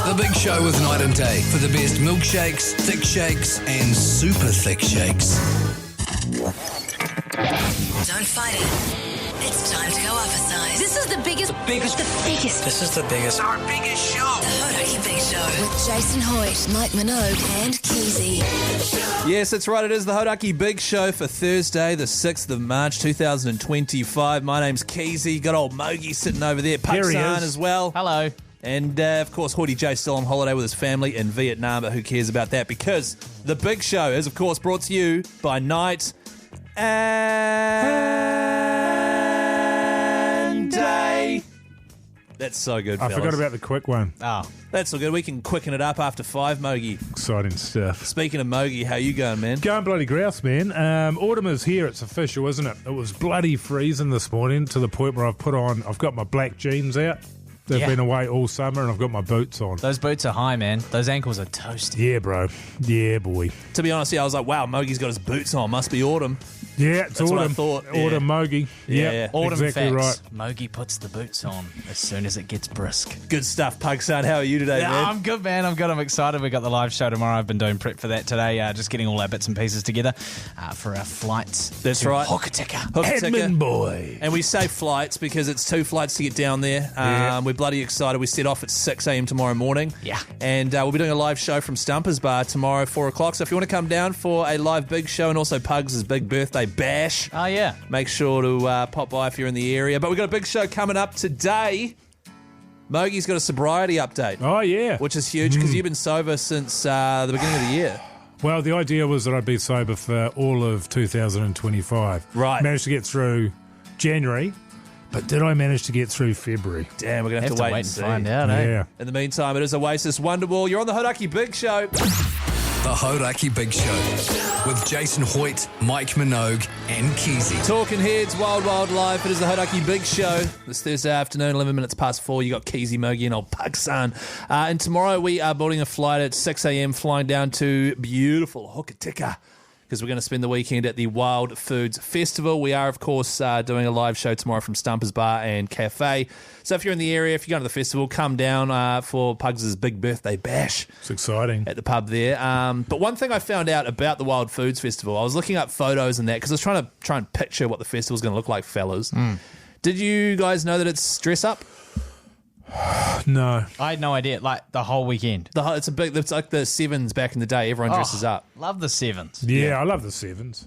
The Big Show with Night and Day for the best milkshakes, thick shakes, and super thick shakes. Don't fight it. It's time to go up a size. This is the biggest. This is the biggest. Our biggest show. The Hauraki Big Show with Jason Hoyte, Mike Minogue, and Keyzie. Yes, that's right. It is the Hauraki Big Show for Thursday, the 6th of March, 2025. My name's Keyzie. Got old Mogey sitting over there. Pugs as well. Hello. And, of course, Hoyte J still on holiday with his family in Vietnam, but who cares about that? Because the Big Show is, of course, brought to you by Night and Day. That's so good, I fellas. forgot about the quick one. Oh, That's so good. We can quicken it up after 5, Mogey. Exciting stuff. Speaking of Mogey, how you going, man? Going bloody grouse, man. Autumn is here. It's official, isn't it? It was bloody freezing this morning to the point where I've got my black jeans out. They've been away all summer and I've got my boots on. those boots are high, man. Those ankles are toasty. Yeah, bro. Yeah, boy. To be honest, I was like, wow, Mogey's got his boots on. Must be autumn. Yeah, it's That's autumn. what I thought. Yeah. Autumn, Mogey. Yeah. Autumn exactly facts. right. Mogey puts the boots on as soon as it gets brisk. Good stuff, Pugson. How are you today, Yeah, man? I'm good, man. I'm good. I'm excited. We got the live show tomorrow. I've been doing prep for that today. Just getting all our bits and pieces together for our flights. That's to right. Hokitika. Edmund boy. And we say flights because it's 2 flights to get down there. We're bloody excited. We set off at 6 a.m. tomorrow morning. Yeah. And we'll be doing a live show from Stumpers Bar tomorrow, 4 o'clock. So if you want to come down for a live big show and also Pugs' big birthday bash, Oh, yeah. make sure to pop by if you're in the area. But we've got a big show coming up today. Mogey's got a sobriety update, Oh, yeah. which is huge because you've been sober since the beginning of the year. Well, the idea was that I'd be sober for all of 2025. Right. Managed to get through January, but did I manage to get through February? Damn, we're going to have to wait and see. find out, eh? Yeah. In the meantime, it is Oasis Wonderwall. You're on the Hauraki Big Show. The Hauraki Big Show with Jason Hoyte, Mike Minogue, and Keyzie. Talking Heads, Wild Wild Life. It is the Hauraki Big Show. This Thursday afternoon, 11 minutes past 4. You got Keyzie, Mogey, and old Pugson. And tomorrow we are boarding a flight at 6 a.m. flying down to beautiful Hokitika because we're going to spend the weekend at the Wild Foods Festival. We are, of course, doing a live show tomorrow from Stumpers Bar and Cafe. So if you're in the area, if you're going to the festival, come down for Pugs' big birthday bash. It's exciting. At the pub there. But one thing I found out about the Wild Foods Festival, I was looking up photos and that because I was trying to picture what the festival's going to look like, fellas. Did you guys know that it's dress up? No. I had no idea. Like, the whole weekend. It's like the Sevens back in the day. Everyone dresses up. Love the sevens. Yeah, I love the sevens.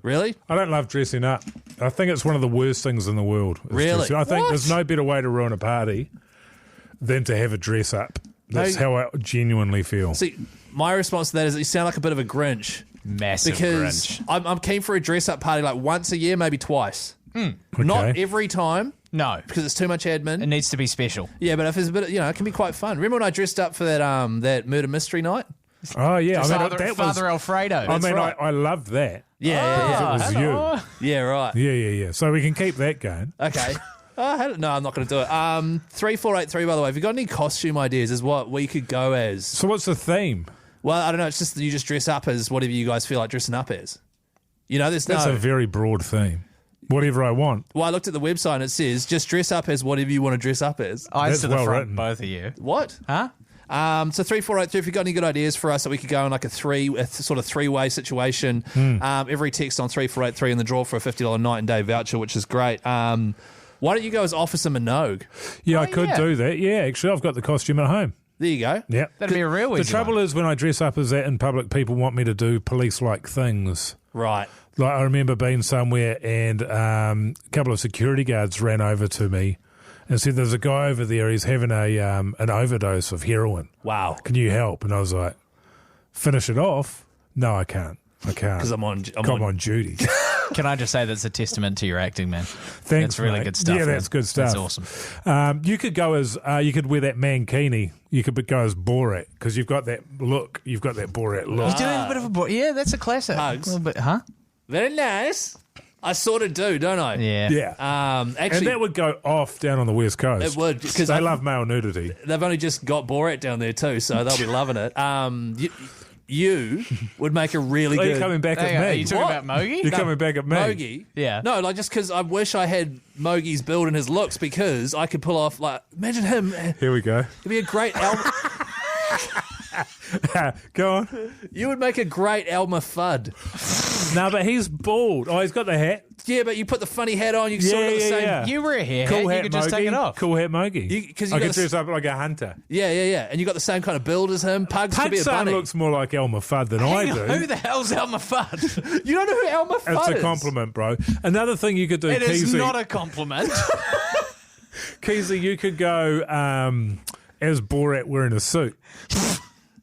Really? I don't love dressing up. I think it's one of the worst things in the world. is Really? dressing. I think What? there's no better way to ruin a party than to have a dress up. That's how I genuinely feel. See, my response to that is that you sound like a bit of a Grinch. Massive Because Grinch. I'm keen for a dress-up party like once a year, maybe twice. Okay. Not every time No. because it's too much admin. It needs to be special. Yeah, but if there's a bit, it can be quite fun. Remember when I dressed up for that murder mystery night? Oh, yeah. Father Alfredo. I loved that. Yeah. It was you. Yeah, right. Yeah. So we can keep that going. Okay. No, I'm not going to do it. 3483, by the way, if you've got any costume ideas, is what we could go as. So what's the theme? Well, I don't know. It's just that you just dress up as whatever you guys feel like dressing up as. There's That's no... a very broad theme. Whatever I want. Well, I looked at the website and it says just dress up as whatever you want to dress up as. Eyes That's to the well front, written. both of you. What? Huh? So 3483, if you've got any good ideas for us that we could go in like a sort of three-way situation, every text on 3483 in the draw for a $50 night and day voucher, which is great. Why don't you go as Officer Minogue? Yeah, I could do that. Yeah, actually, I've got the costume at home. There you go. Yeah. That'd be a real The easy trouble one. is when I dress up as that in public, people want me to do police-like things. Right. Like I remember being somewhere and a couple of security guards ran over to me and said, "There's a guy over there. He's having an overdose of heroin. Wow. Can you help?" And I was like, "Finish it off? No, I can't. Because I'm on duty." Can I just say that's a testament to your acting, man? Thanks, That's really mate. good stuff. Yeah, man. that's good stuff. That's awesome. You could go as you could wear that mankini. You could go as Borat because you've got that look. You've got that Borat look. You do have a bit of a boy. Yeah, that's a classic. Pugs. A little bit, huh? Very nice. I sort of do, don't I? Yeah. Yeah. Actually, and that would go off down on the West Coast. It would, because they love male nudity. They've only just got Borat down there too, so they'll be loving it. You would make a really Are good... you coming back at me? Are you talking about Mogey? You're coming back at me. Mogey? Yeah. No, like just because I wish I had Mogey's build and his looks because I could pull off, like, imagine him. Here we go. It'd be a great Go on. You would make a great Elmer Fudd. No, but he's bald. Oh, he's got the hat. Yeah, but you put the funny hat on, you sort of got the same. Yeah. You wear a hair Cool hat, hat, you could just Mogey. take it off. Cool hat, Mogey. Because you I got could dress up like a hunter. Yeah. And you got the same kind of build as him. Pugs could be a Pug's son bunny. looks more like Elmer Fudd than I Hang do. on, who the hell's Elmer Fudd? You don't know who Elmer Fudd It's is? a compliment, bro. Another thing you could do, It is Keyzie, not a compliment. Keyzie, you could go as Borat wearing a suit.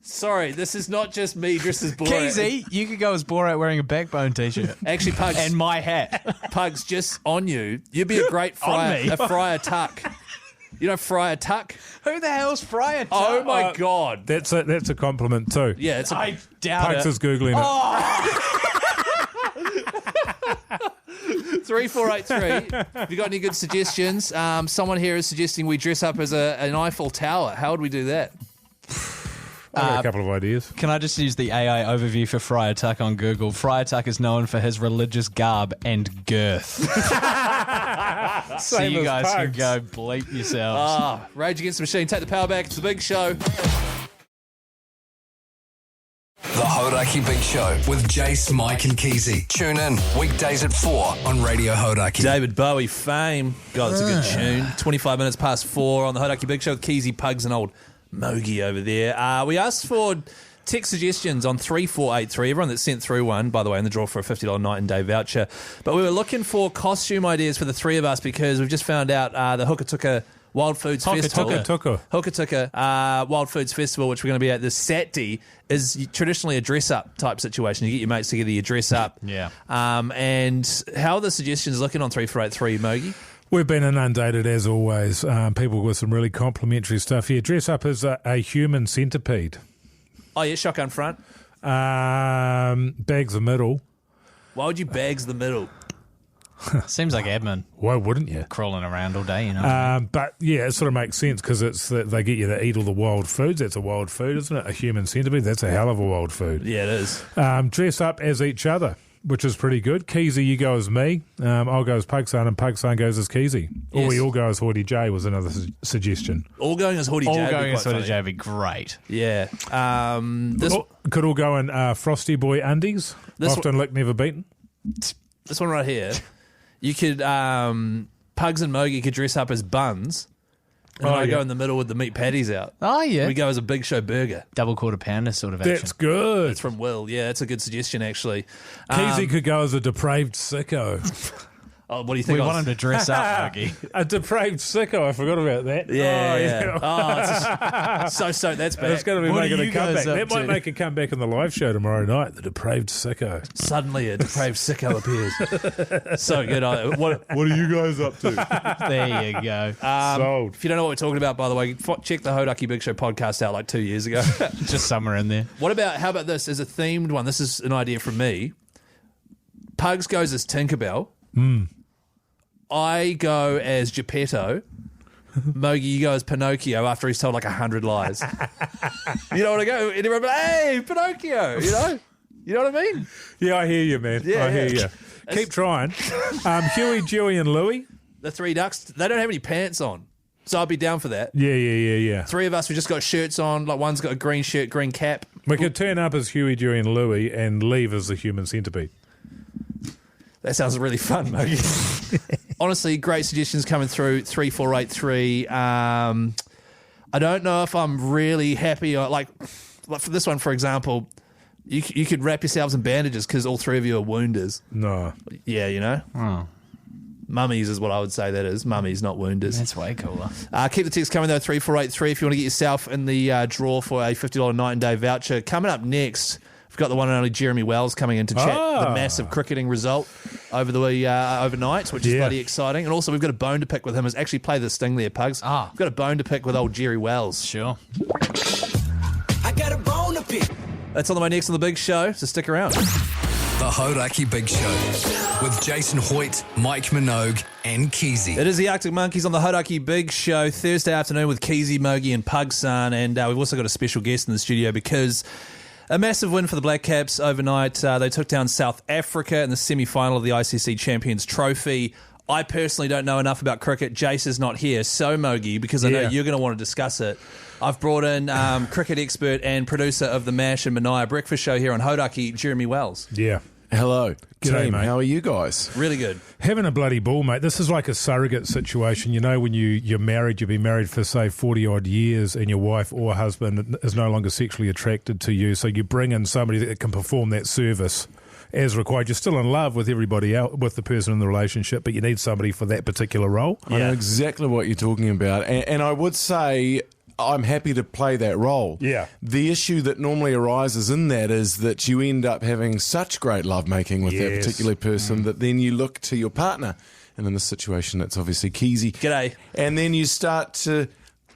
Sorry, this is not just me dressed as Borat. Keyzie, you could go as Borat wearing a Backbone t-shirt. Actually, Pugs, And my hat. Pugs, just on you. You'd be a great me? Friar Tuck. You know Friar Tuck? Who the hell's Friar Tuck? Oh my God. That's a compliment too. Yeah, it's a I doubt Pugs it. is Googling it. 3483. Have you got any good suggestions? Someone here is suggesting we dress up as an Eiffel Tower. How would we do that? I've got a couple of ideas. Can I just use the AI overview for Friar Tuck on Google? Friar Tuck is known for his religious garb and girth. So Same you as guys can Pugs. go bleep yourselves. Rage Against the Machine. Take the power back. It's the big show. The Hauraki Big Show with Jace, Mike and Keyzie. Tune in weekdays at 4 on Radio Hauraki. David Bowie fame. God, it's a good tune. 25 minutes past 4 on the Hauraki Big Show with Keyzie, Pugs and old Mogey over there. We asked for text suggestions on 3483. Everyone that sent through one, by the way, in the draw for a $50 night and day voucher. But we were looking for costume ideas for the three of us because we've just found out the Hokitika Wild Foods Festival. Hokitika Wild Foods Festival, which we're going to be at this Saturday, is traditionally a dress-up type situation. You get your mates together, you dress up. Yeah. And how are the suggestions looking on 3483, Mogey? We've been inundated, as always. People with some really complimentary stuff here. Dress up as a human centipede. Oh, yeah, shotgun front. Bags the middle. Why would you bags the middle? Seems like admin Why wouldn't you? crawling around all day, you know. But yeah, it sort of makes sense because it's that they get you to eat all the wild foods. That's a wild food, isn't it? A human centipede. That's a hell of a wild food. Yeah, it is. Dress up as each other, which is pretty good. Keyzie, you go as me. I'll go as Pugson, and Pugson goes as Keyzie. Or Yes. we all go as Hoyte J was another suggestion. All going as Hoodie J. All would be going quite as sort of funny. J would be great. Yeah. This Could all go in Frosty Boy undies. This Often lick, never beaten. this one right here, you could Pugs and Mogey could dress up as buns, and I go in the middle with the meat patties out. Oh, yeah. We go as a Big Show burger. Double quarter pounder sort of action. That's good. It's from Will. Yeah, it's a good suggestion actually. Keyzie could go as a depraved sicko. Oh, what do you think? We I want him to dress up, Mogey. A depraved sicko. I forgot about that. Yeah. Oh, it's so that's back. It's going to be What are making you a guys comeback. up That might to? make a comeback in the live show tomorrow night. The depraved sicko. Suddenly a depraved sicko appears. So good. What are you guys up to? There you go. Sold. If you don't know what we're talking about, by the way, check the Hauraki Big Show podcast out like 2 years ago. Just somewhere in there. How about this as a themed one? This is an idea from me. Pugs goes as Tinkerbell. I go as Geppetto. Mogey, you go as Pinocchio after he's told like 100 lies. You know what I go? And everyone be like, hey, Pinocchio, you know? You know what I mean? Yeah, I hear you, man. Yeah, I hear yeah. you. Keep trying. Huey, Dewey, and Louie. The three ducks, they don't have any pants on. So I'd be down for that. Yeah. Three of us, we just got shirts on. Like one's got a green shirt, green cap. We could turn up as Huey, Dewey, and Louie and leave as the human centipede. That sounds really fun, Mogey. Honestly, great suggestions coming through. 3483. I don't know if I'm really happy. Like for this one, for example, you could wrap yourselves in bandages because all three of you are wounders. No. Yeah, you know? Oh, Mummies is what I would say that is. Mummies, not wounders. that's way cooler. Keep the text coming though, 3483 if you want to get yourself in the draw for a $50 night and day voucher. Coming up next, we've got the one and only Jeremy Wells coming in to chat the massive cricketing result over the overnight, which is bloody exciting. And also we've got a bone to pick with him. Is actually play the sting there, Pugs. We've got a bone to pick with old Jerry Wells. Sure. I got a bone to pick. That's on the way next on the big show, so stick around. The Hauraki Big Show with Jason Hoyte, Mike Minogue and Keyzie. It is the Arctic Monkeys on the Hauraki Big Show, Thursday afternoon with Keyzie, Mogey and Pugson. And we've also got a special guest in the studio because a massive win for the Black Caps overnight. They took down South Africa in the semi-final of the ICC Champions Trophy. I personally don't know enough about cricket. Jace is not here. So, Mogey, because I know Yeah. you're going to want to discuss it, I've brought in cricket expert and producer of the MASH and Minogue breakfast show here on Hauraki, Jeremy Wells. Yeah. Hello, G'day, team. mate. How are you guys? Really good. Having a bloody ball, mate. This is like a surrogate situation. You know, when you're married, you've been married for, say, 40-odd years, and your wife or husband is no longer sexually attracted to you, so you bring in somebody that can perform that service as required. You're still in love with everybody else, with the person in the relationship, but you need somebody for that particular role. I know exactly what you're talking about, and I would say I'm happy to play that role. Yeah. The issue that normally arises in that is that you end up having such great lovemaking with that Yes. particular person that then you look to your partner, and in this situation, it's obviously Keyzie. G'day. And then you start to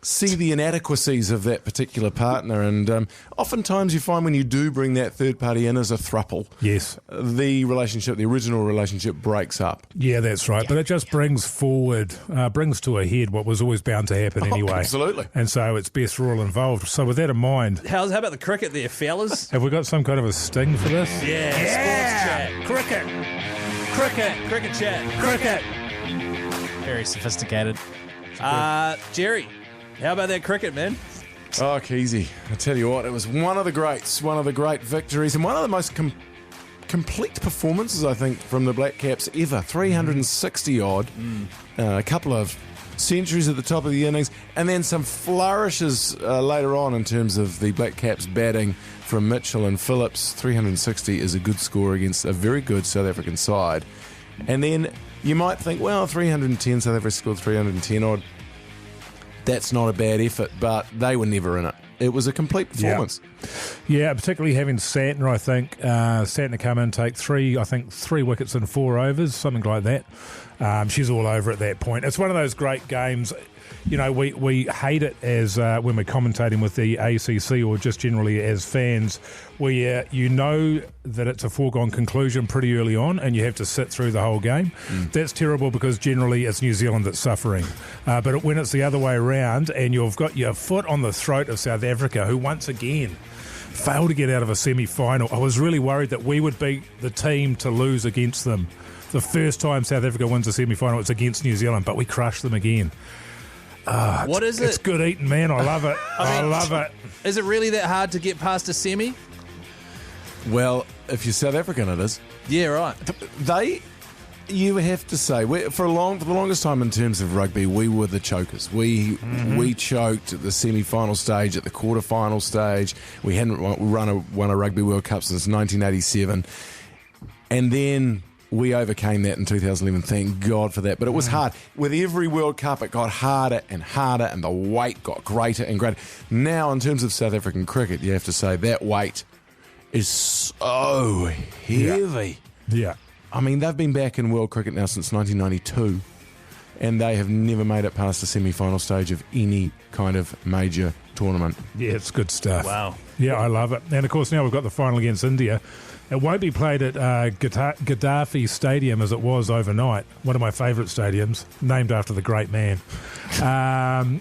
see the inadequacies of that particular partner, and oftentimes you find when you do bring that third party in as a throuple, Yes. the original relationship breaks up. Yeah, that's right. But it just brings to a head what was always bound to happen anyway. Absolutely. And so it's best for all involved. So with that in mind, How about the cricket there, fellas? have we got some kind of a sting for this? Yeah. Sports chat. Cricket. Cricket chat. Cricket. Very sophisticated. Jerry, how about that cricket, man? Oh, Keyzie, I tell you what, it was one of the greats, one of the great victories, and one of the most complete performances, I think, from the Black Caps ever. 360-odd, a couple of centuries at the top of the innings, and then some flourishes later on in terms of the Black Caps batting from Mitchell and Phillips. 360 is a good score against a very good South African side. And then you might think, well, 310, South Africa scored 310-odd. That's not a bad effort, but they were never in it. It was a complete performance. Yeah, particularly having Santner, I think. Santner come in, take three wickets in 4 overs, something like that. She's all over at that point. It's one of those great games. You know, we hate it as when we're commentating with the ACC or just generally as fans, where you know that it's a foregone conclusion pretty early on and you have to sit through the whole game. That's terrible because generally it's New Zealand that's suffering. But when it's the other way around and you've got your foot on the throat of South Africa, who once again failed to get out of a semi-final, I was really worried that we would be the team to lose against them. The first time South Africa wins a semi-final, it's against New Zealand, but we crushed them again. What is it? It's good eating, man. I love it. I love it. Is it really that hard to get past a semi? Well, if you're South African, it is. Yeah, right. You have to say, for the longest time in terms of rugby, we were the chokers. We choked at the semi-final stage, at the quarter-final stage. We hadn't won a Rugby World Cup since 1987. And then we overcame that in 2011. Thank God for that. But it was hard. With every World Cup, it got harder and harder, and the weight got greater and greater. Now, in terms of South African cricket, you have to say that weight is so heavy. Yeah. I mean, they've been back in world cricket now since 1992, and they have never made it past the semi-final stage of any kind of major tournament. Yeah, it's good stuff. Wow. Yeah, I love it. And, of course, now we've got the final against India. It won't be played at Gaddafi Stadium as it was overnight, one of my favourite stadiums, named after the great man.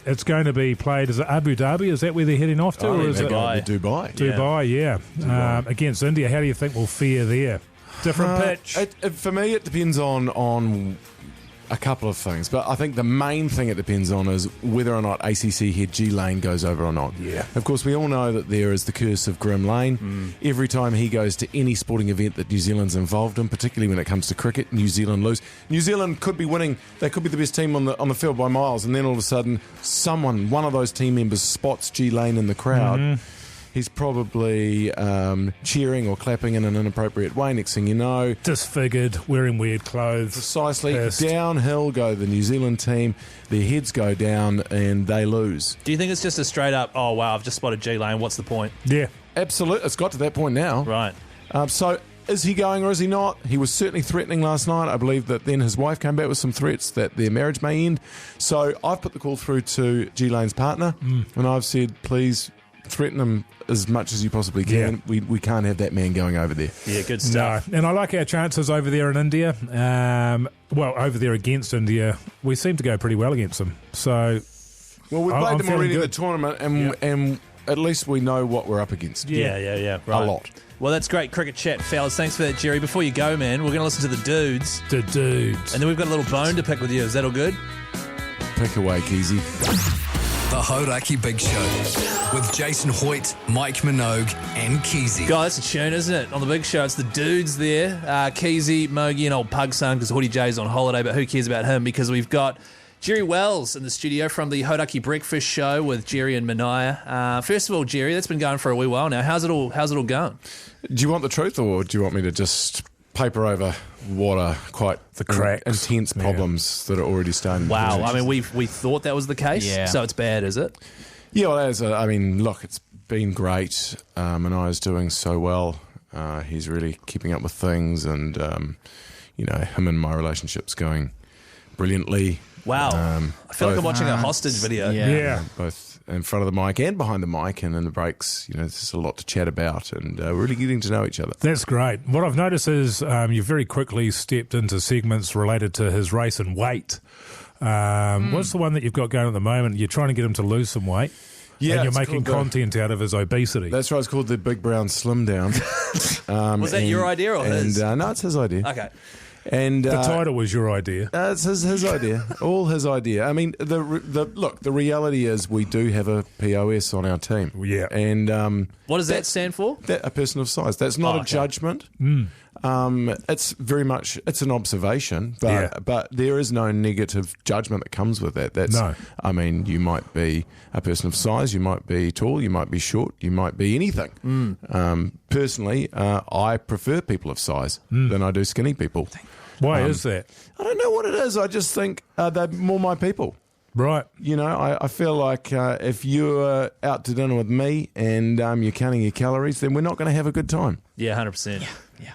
It's going to be played, is it Abu Dhabi? Is that where they're heading off to? Or is it Dubai. Dubai, yeah. Against India. How do you think we'll fare there? Different pitch? For me, it depends on a couple of things, but I think the main thing it depends on is whether or not ACC head G Lane goes over or not. Yeah. Of course, we all know that there is the curse of Grim Lane. Every time he goes to any sporting event that New Zealand's involved in, particularly when it comes to cricket, New Zealand lose. New Zealand could be winning. They could be the best team on the field by miles, and then all of a sudden, one of those team members spots G Lane in the crowd. He's probably cheering or clapping in an inappropriate way. Next thing you know, Disfigured, wearing weird clothes. precisely Pissed. downhill go the New Zealand team. Their heads go down and they lose. Do you think it's just a straight up, oh, wow, I've just spotted G Lane, what's the point? Yeah. Absolutely, it's got to that point now. Right. So is he going or is he not? He was certainly threatening last night. I believe that then his wife came back with some threats that their marriage may end. So I've put the call through to G Lane's partner and I've said, please threaten him as much as you possibly can. Yeah. We can't have that man going over there. Yeah, good stuff. No, and I like our chances over there in India. Over there against India, we seem to go pretty well against them. So, Well, we I'm played them feeling already in the good. tournament, and at least we know what we're up against. Yeah. Right. A lot. Well, that's great cricket chat, fellas. Thanks for that, Jerry. Before you go, man, we're going to listen to the dudes. The dudes. And then we've got a little bone to pick with you. Is that all good? Pick away, Keyzie. The Hauraki Big Show with Jason Hoyte, Mike Minogue, and Keyzie. Guys, it's a tune, isn't it? On the Big Show, it's the dudes there. Keyzie, Mogey, and old Pugs son, because Hoodie J's on holiday, but who cares about him? Because we've got Jerry Wells in the studio from the Hauraki Breakfast Show with Jerry and Mania. First of all, Jerry, that's been going for a wee while now. How's it all going? Do you want the truth, or do you want me to just paper over what are quite the cracks, intense problems that are already starting? Wow, I mean, we thought that was the case, so it's bad, is it? Yeah, well, I mean, look, it's been great. Mania's doing so well. He's really keeping up with things, and him and my relationship's going brilliantly. Wow, I feel like I'm watching a hostage video. Yeah. Both in front of the mic and behind the mic, and in the breaks, there's a lot to chat about, and really getting to know each other. That's great. What I've noticed is you've very quickly stepped into segments related to his race and weight. What's the one that you've got going at the moment? You're trying to get him to lose some weight. Yeah, and you're making content out of his obesity. That's right. It's called the Big Brown Slim Down. Was that your idea or his? No, it's his idea. Okay. And the title was your idea. It's his idea, all his idea. I mean, the reality is we do have a POS on our team. Yeah. And what does that stand for? A person of size. That's not a judgment. It's very much an observation, but there is no negative judgment that comes with that. No. I mean, you might be a person of size, you might be tall, you might be short, you might be anything. Personally, I prefer people of size than I do skinny people. Why is that? I don't know what it is. I just think they're more my people. Right. I feel like if you're out to dinner with me and you're counting your calories, then we're not going to have a good time. Yeah, 100%.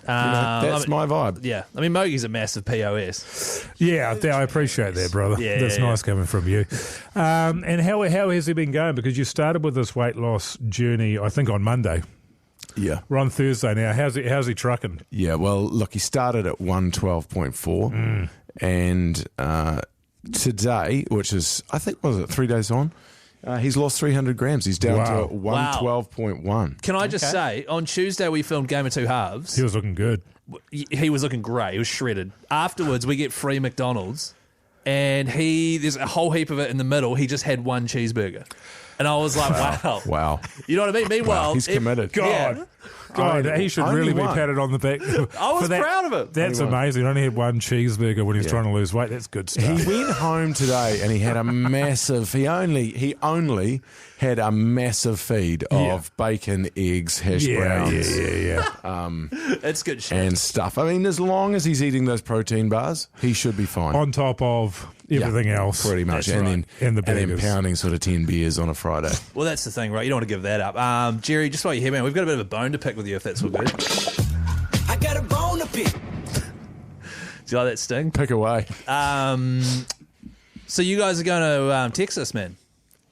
That's my vibe. Yeah. I mean, Mogey's a massive POS. Yeah, I appreciate that, brother. Yeah, that's nice coming from you. And how has he been going? Because you started with this weight loss journey, I think, on Monday. Yeah. We're on Thursday now. How's he trucking? Yeah, well, look, he started at 112.4 and today, which is, I think, was it 3 days on? He's lost 300 grams. He's down to 112.1. Can I just say, on Tuesday we filmed Game of Two Halves. He was looking good. He was looking great. He was shredded. Afterwards, we get free McDonald's, and there's a whole heap of it in the middle. He just had one cheeseburger. And I was like, wow. Wow. You know what I mean? Meanwhile, he's committed. God, he should really be patted on the back. I was proud of it. That's amazing. He only had one cheeseburger when he's trying to lose weight. That's good stuff. He went home today and he had a massive. He only had a massive feed of bacon, eggs, hash browns. It's good shit. And stuff. I mean, as long as he's eating those protein bars, he should be fine. On top of everything else. Pretty much. That's and then pounding sort of 10 beers on a Friday. Well, that's the thing, right? You don't want to give that up. Jerry, just while you're here, man, we've got a bit of a bone to pick with you, if that's all good. I got a bone to pick. Do you like that sting? Pick away. So you guys are going to Texas, man?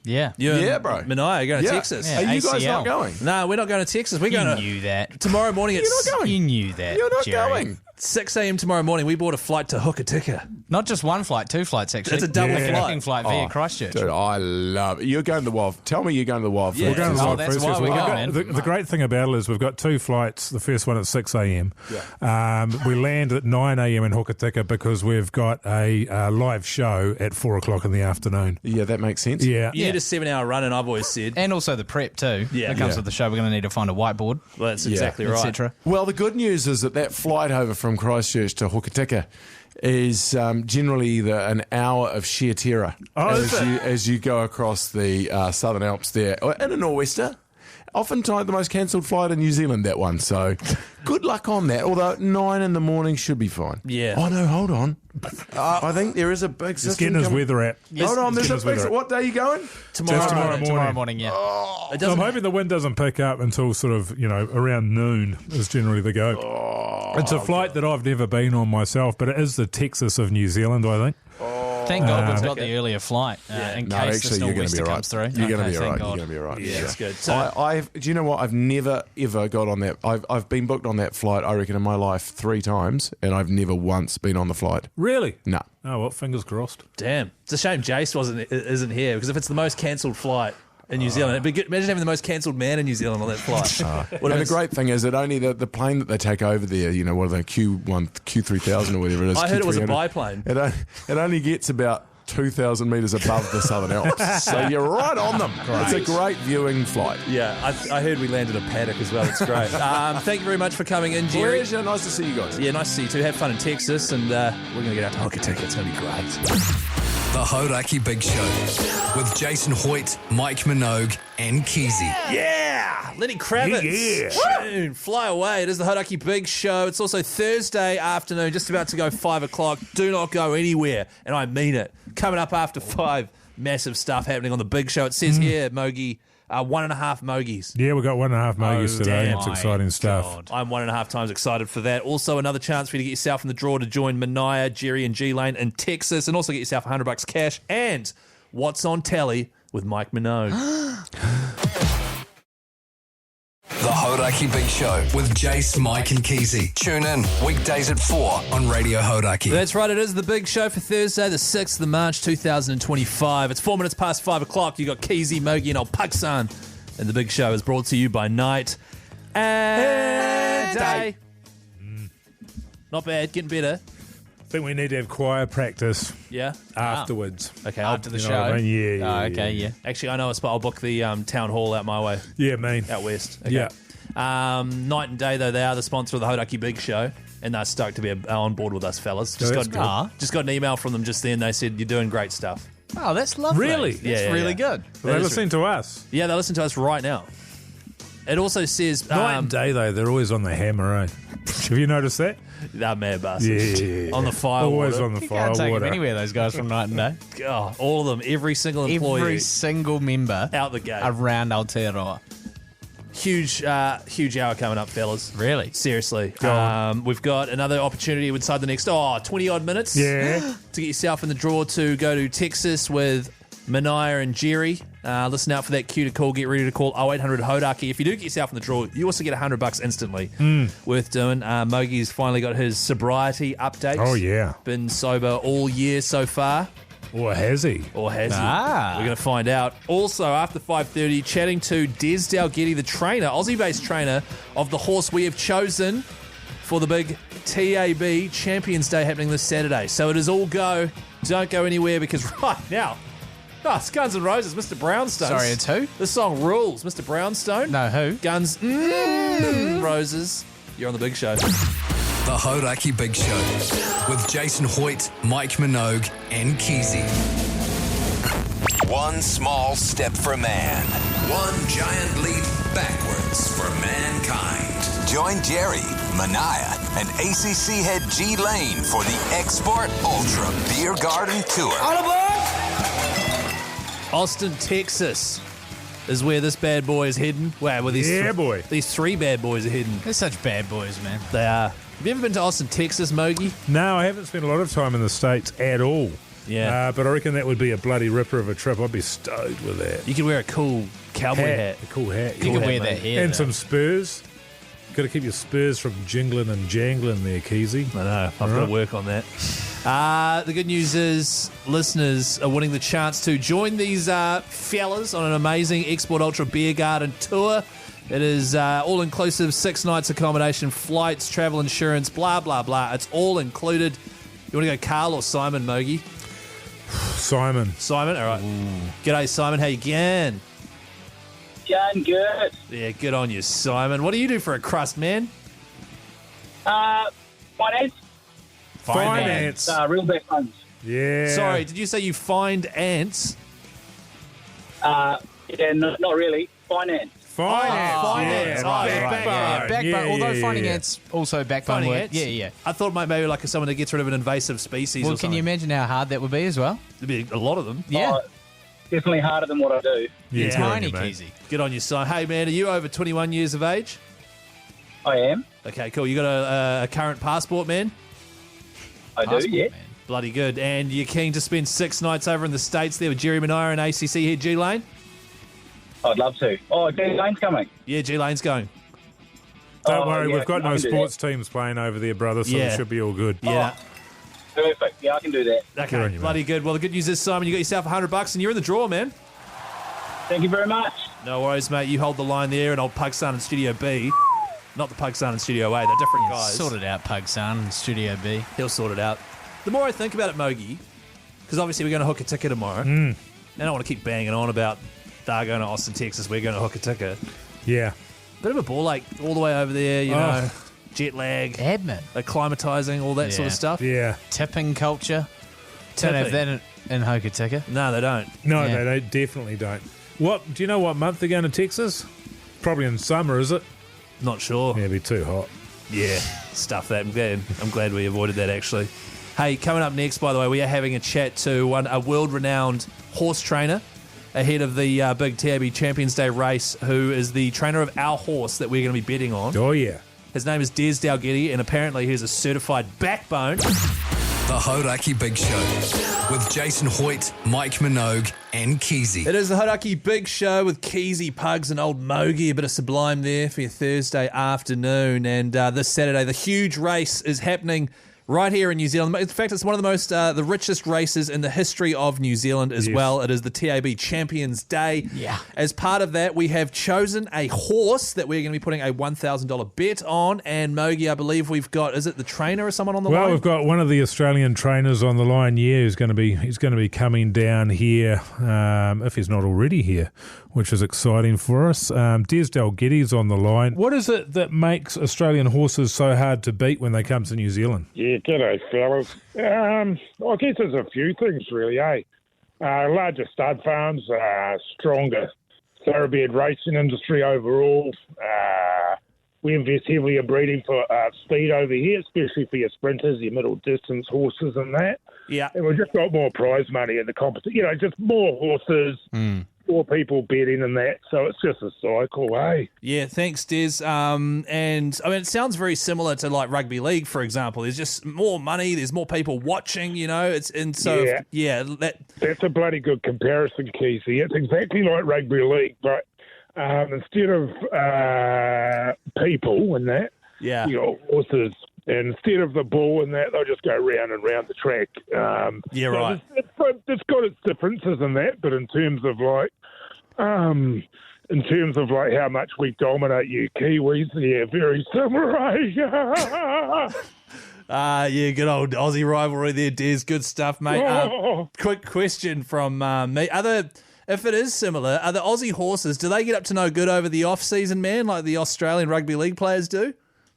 Yeah. Bro. Minogue are going to Texas. Are you guys not going? No, we're not going to Texas. We're going to... You knew that. Tomorrow morning at... You're not going. You knew that, You're not Jerry. going. 6 a.m. tomorrow morning, we bought a flight to Hokitika. Not just one flight, two flights, actually. It's a double flight. Connecting flight via Christchurch. Dude, I love it. You're going to the Wild. Tell me you're going to the Wild. Yeah. We're going to the Oh, Wild that's Fruit why Festival. we're going, The great thing about it is we've got two flights. The first one at 6 a.m. We land at 9 a.m. in Hokitika because we've got a live show at 4 o'clock in the afternoon. Yeah, that makes sense. Yeah. You need a 7-hour run, and I've always said... And also the prep, too. Yeah. That comes Yeah. with the show. We're going to need to find a whiteboard, Well, that's exactly right. etc. Well, the good news is that flight over from Christchurch to Hokitika is generally an hour of sheer terror as you go across the Southern Alps there. In a nor'wester. Oftentimes the most cancelled flight in New Zealand, that one. So good luck on that. Although at 9 in the morning should be fine. Yeah. Oh, no, hold on. I think there is a big He's system getting his coming. weather app. Hold on, there's a Getting his big... weather app. What day are you going? Tomorrow Morning, yeah. It So I'm doesn't... hoping the wind doesn't pick up until sort of, around noon is generally the go. It's a flight that I've never been on myself, but it is the Texas of New Zealand, I think. Thank God we've got the earlier flight in No, case actually, the you're going to nor'wester be all right. comes through. You're going to be all thank right. God. You're going to be all right. Yeah, that's good. So, Do you know what? I've never ever got on that. I've been booked on that flight, I reckon, in my life 3 times, and I've never once been on the flight. Really? No. Oh, well, fingers crossed. damn. It's a shame Jace isn't here, because if it's the most cancelled flight in New Zealand. It'd be good. Imagine having the most cancelled man in New Zealand on that flight. And the great thing is that only the plane that they take over there, what are they, Q3000 or whatever it is. I heard it was a Q300, biplane. It only gets about 2,000 metres above the Southern Alps. So you're right on them. It's a great viewing flight. Yeah, I heard we landed a paddock as well. It's great. Thank you very much for coming in, Jerry. Pleasure. Nice to see you guys. Yeah, nice to see you too. Have fun in Texas, and we're going to get out to Hokitika. It's going to be great. The Hauraki Big Show with Jason Hoyte, Mike Minogue, and Keyzie. Yeah! Lenny Kravitz. Tune. Fly away. It is the Hauraki Big Show. It's also Thursday afternoon, just about to go 5 o'clock. Do not go anywhere, and I mean it. Coming up after 5, massive stuff happening on the Big Show. It says here, Mogey, 1.5 Mogies. Yeah, we've got 1.5 Mogies today. damn. It's exciting stuff. God. I'm 1.5 times excited for that. Also, another chance for you to get yourself in the draw to join Mania, Jerry, and G-Lane in Texas, and also get yourself $100 cash. And what's on telly with Mike Minogue. The Hauraki Big Show with Jace, Mike, and Keyzie. Tune in weekdays at 4 on Radio Hauraki. That's right, it is the Big Show for Thursday, the 6th of March, 2025. It's 4 minutes past 5 o'clock. You got Keyzie, Mogey, and old Pugs. And the Big Show is brought to you by Night and Day. Not bad, getting better. I think we need to have choir practice Yeah? afterwards. Okay, After the You show. know what I mean? Yeah. Okay, yeah. Actually, I know a spot. I'll book the town hall out my way, Yeah, man. out west. Okay. Yeah. Night and Day, though, they are the sponsor of the Hauraki Big Show, and they're stoked to be on board with us, fellas. Just that's got good. an email from them just then. They said, you're doing great stuff. Oh, that's lovely. Really? That's Yeah, really yeah. good. They listen to us. Yeah, they listen to us right now. It also says... Night and day, though, they're always on the hammer, eh? Have you noticed that? They're mad bastards. Yeah. On the fire Always water. on the You can't take them firewater. anywhere, those guys from Night and Day. Oh, all of them. Every single employee. Every single member out the gate. around Aotearoa. Huge hour coming up, fellas. Really? Seriously. Go on. We've got another opportunity inside the next 20-odd minutes. Yeah. To get yourself in the draw to go to Texas with Mania and Jerry. Listen out for that cue to call. Get ready to call 0800 Hauraki. If you do get yourself in the draw, you also get $100 instantly. Worth doing. Mogey's finally got his sobriety update. Oh, yeah. Been sober all year so far. Or has he? Or has he? Ah. We're going to find out. Also, after 5:30, chatting to Des Dalgetty, the trainer, Aussie-based trainer of the horse we have chosen for the big TAB Champions Day happening this Saturday. So it is all go. Don't go anywhere because right now, it's Guns N' Roses, Mr. Brownstone. Sorry, it's who? This song rules. Mr. Brownstone. No, who? Guns Roses. You're on the Big Show. The Hauraki Big Show with Jason Hoyte, Mike Minogue, and Keyzie. One small step for man. One giant leap backwards for mankind. Join Jerry, Mania, and ACC head G Lane for the Export Ultra Beer Garden Tour. Austin, Texas is where this bad boy is heading. Wow, well, boy. These 3 bad boys are heading. They're such bad boys, man. They are. Have you ever been to Austin, Texas, Mogey? No, I haven't spent a lot of time in the States at all. Yeah. But I reckon that would be a bloody ripper of a trip. I'd be stoked with that. You could wear a cool cowboy hat. A cool hat. You yeah. can wear that hair. And though. some spurs. Got to keep your spurs from jingling and jangling there, Keyzie. I know. I've got to work on that. The good news is listeners are winning the chance to join these fellas on an amazing Export Ultra Beer Garden tour. It is all-inclusive, 6 nights accommodation, flights, travel insurance, blah, blah, blah. It's all included. You want to go Carl or Simon, Mogey? Simon. Simon? All right. G'day, Simon. How you going? John, good. Yeah, good on you, Simon. What do you do for a crust, man? Finance, Finance. real best funds. Yeah. Sorry, did you say you find ants? Yeah, not really. Finance. Finance. finance. Yeah, Oh, backbone. Yeah, backbone. Yeah, Although yeah, finding yeah. ants also backbone Finding work. ants? Yeah, yeah. I thought maybe like someone that gets rid of an invasive species Well, or can something. you imagine how hard that would be as well? There'd be a lot of them. Yeah. Oh, definitely harder than what I do. Yeah, It's good on tiny, you, mate. Keyzie. Good on you, Simon. Hey, man, are you over 21 years of age? I am. Okay, cool. You got a current passport, man? I do, Passport, yeah. man. Bloody good. And you're keen to spend 6 nights over in the States there with Jerry Mania and ACC here, G-Lane? I'd love to. Oh, Dan Lane's coming. Yeah, G-Lane's going. Don't Oh, worry, yeah, we've got I no can do sports teams playing over there, brother, so Yeah. it should be all good. Yeah. Perfect. Yeah, I can do that. Okay, Good on you, bloody mate. good. Well, the good news is, Simon, you got yourself $100 and you're in the draw, man. Thank you very much. No worries, mate. You hold the line there, and old Pugson in Studio B. Not the Pugson in Studio A. They're different guys. Sort it out, Pugson in Studio B. He'll sort it out. The more I think about it, Mogey, because obviously we're going to Hokitika tomorrow, and I don't want to keep banging on about they're going to Austin, Texas, we're going to Hokitika. Yeah. Bit of a ball, like, all the way over there, you know, jet lag, Admin. acclimatizing, all that sort of stuff. Yeah. Tipping culture. Don't have that in Hokitika. No, they don't. No, they definitely don't. Do you know what month they're going to Texas? Probably in summer, is it? Not sure. Yeah, it'd be too hot. Yeah, stuff that. I'm glad we avoided that, actually. Hey, coming up next, by the way, we are having a chat to a world-renowned horse trainer ahead of the big TAB Champions Day race, who is the trainer of our horse that we're going to be betting on. Oh, yeah. His name is Des Dalgetty, and apparently he's a certified backbone. The Hauraki Big Show with Jason Hoyte, Mike Minogue, and Keyzie. It is the Hauraki Big Show with Keyzie, Pugs, and old Mogey. A bit of Sublime there for your Thursday afternoon. And this Saturday, the huge race is happening right here in New Zealand. In fact, it's one of the most, the richest races in the history of New Zealand as well. It is the TAB Champions Day. Yeah. As part of that, we have chosen a horse that we're going to be putting a $1,000 bet on. And Mogey, I believe we've got, is it the trainer or someone on the line? Well, we've got one of the Australian trainers on the line. Yeah, he's going to be coming down here, if he's not already here, which is exciting for us. Des Dalgetty's on the line. What is it that makes Australian horses so hard to beat when they come to New Zealand? Yeah, g'day, fellas. I guess there's a few things, really, eh? Larger stud farms, stronger thoroughbred racing industry overall. We invest heavily in breeding for speed over here, especially for your sprinters, your middle distance horses and that. Yeah. And we've just got more prize money in the competition. You know, just more horses, more people betting and that. So it's just a cycle, eh? Yeah, thanks, Des. And I mean, it sounds very similar to like rugby league, for example. There's just more money. There's more people watching. You know, that's a bloody good comparison, Keyzie. It's exactly like rugby league, but instead of people and that, you know, horses. And instead of the ball and that, they'll just go round and round the track. Right. It's got its differences in that, but in terms of how much we dominate you Kiwis, yeah, very similar. Yeah, good old Aussie rivalry there, Des. Good stuff, mate. Quick question from me. If it is similar, are the Aussie horses, do they get up to no good over the off-season, man, like the Australian rugby league players do?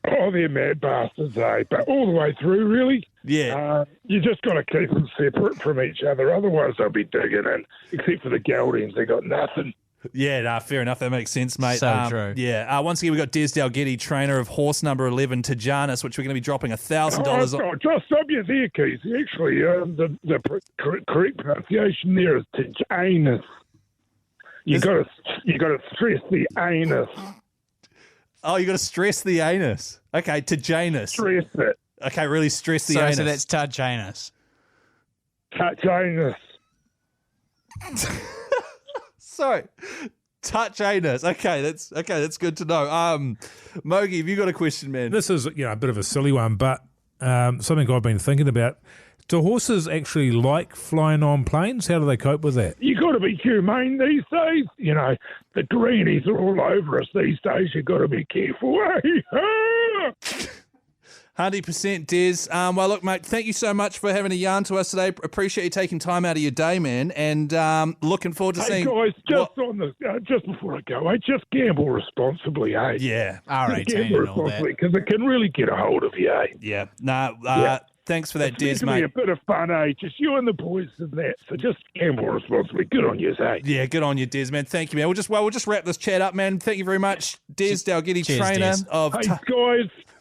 Oh, they're mad bastards, eh? But all the way through, really. Yeah. You just got to keep them separate from each other. Otherwise, they'll be digging in. Except for the Geldings, they got nothing. Yeah, nah, fair enough. That makes sense, mate. So true. Yeah. Once again, we've got Des Dalgetty, trainer of horse number 11, Tijanus, which we're going to be dropping $1,000 on. Just stop you there, Keyzie. Actually, the correct pronunciation there is Tijanus. You got to stress the anus. Oh, you got to stress the anus. Okay, Tijanus. Stress it. Okay, really stress the anus. So that's Tijanus. Tijanus. Sorry, touch anus. Okay, that's good to know. Mogey, have you got a question, man? This is a bit of a silly one, but something I've been thinking about. Do horses actually like flying on planes? How do they cope with that? You got to be humane these days. You know, the greenies are all over us these days. You got to be careful. 100%, Des. Well, look, mate, thank you so much for having a yarn to us today. Appreciate you taking time out of your day, man, and looking forward to seeing. Hey guys, just before I go, just gamble responsibly, eh? Yeah, R18 gamble and all that. responsibly because it can really get a hold of you, eh? Yeah, Thanks for that, it's Des, meant to be mate. a bit of fun, eh? Just you and the boys and that. So just gamble responsibly. Good on you, eh? Yeah, good on you, Des, man. Thank you, man. We'll just wrap this chat up, man. Thank you very much, Des Dalgetty, trainer of. Hey,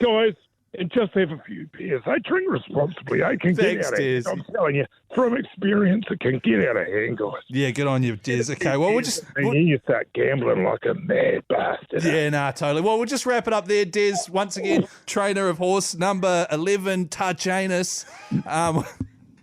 guys, and just have a few beers. Hey, drink responsibly. It can get out of hand. I'm telling you, from experience, it can get out of hand, guys. Yeah, good on you, Des. Okay, well, you start gambling like a mad bastard. Yeah, nah, totally. Well, we'll just wrap it up there, Des. Once again, trainer of horse number 11, Tijanus.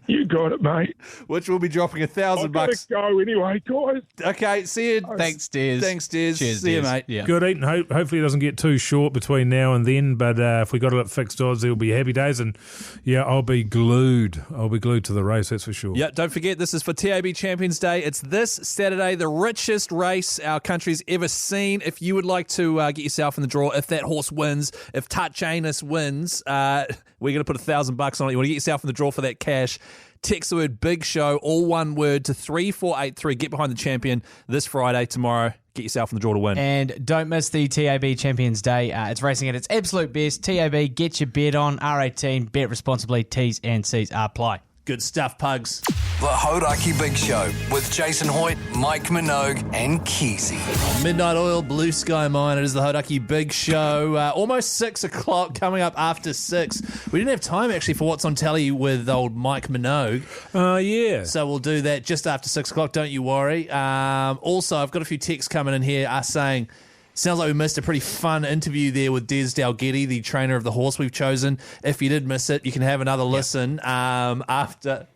You got it, mate. Which will be dropping $1,000 I've bucks. got to go anyway, guys. Okay, see you. Thanks, Des. Thanks, Des. Cheers, See you, Des. mate. Yeah. Good eating. Hopefully it doesn't get too short between now and then, but if we got it at fixed odds, it'll be happy days. And yeah, I'll be glued. I'll be glued to the race, that's for sure. Yeah, don't forget, this is for TAB Champions Day. It's this Saturday, the richest race our country's ever seen. If you would like to get yourself in the draw, if that horse wins, if Touch Anus wins, we're going to put $1,000 on it. You want to get yourself in the draw for that cash. Text the word Big Show, all one word, to 3483. Get behind the champion this Friday, tomorrow. Get yourself in the draw to win. And don't miss the TAB Champions Day. It's racing at its absolute best. TAB, get your bet on. R18, bet responsibly. T's and C's apply. Good stuff, Pugs. The Hauraki Big Show with Jason Hoyte, Mike Minogue, and Keyzie. Midnight Oil, Blue Sky Mine. It is the Hauraki Big Show. Almost 6 o'clock, coming up after 6. We didn't have time, actually, for what's on telly with old Mike Minogue. Yeah. So we'll do that just after 6 o'clock, don't you worry. Also, I've got a few texts coming in here saying, sounds like we missed a pretty fun interview there with Des Dalgetty, the trainer of the horse we've chosen. If you did miss it, you can have another listen after...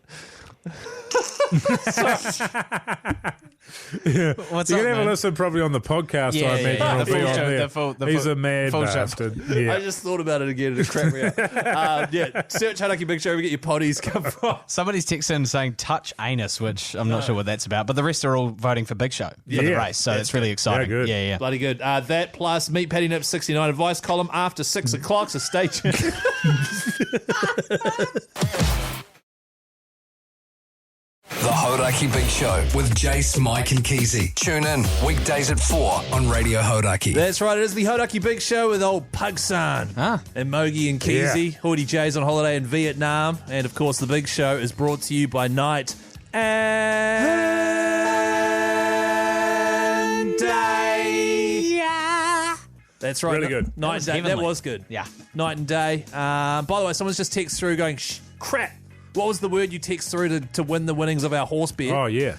Yeah. What's You're up, going to have man? a listen probably on the podcast, Yeah, I imagine. yeah. It'll The be full on show, there. He's a mad full show. bastard. Yeah. I just thought about it again and it cracked me up. Search Hauraki Big Show, we get your potties come from. Somebody's texting in saying touch anus, which I'm not sure what that's about, but the rest are all voting for Big Show for the race, so it's really exciting. Yeah, good. Yeah. Bloody good. That plus Meet Patty Nip 69 advice column after 6 o'clock, so stay tuned. The Hauraki Big Show with Jace, Mike, and Keyzie. Tune in weekdays at 4 on Radio Hauraki. That's right, it is the Hauraki Big Show with old Pugs and Mogey and Keyzie. Hoyte J's on holiday in Vietnam. And of course, the Big Show is brought to you by Night and Day. That's right. Really good. Night and Day. That was good. Yeah. Night and Day. By the way, someone's just texted through going, crap. What was the word you text through to win the winnings of our horse bet? Oh, yeah.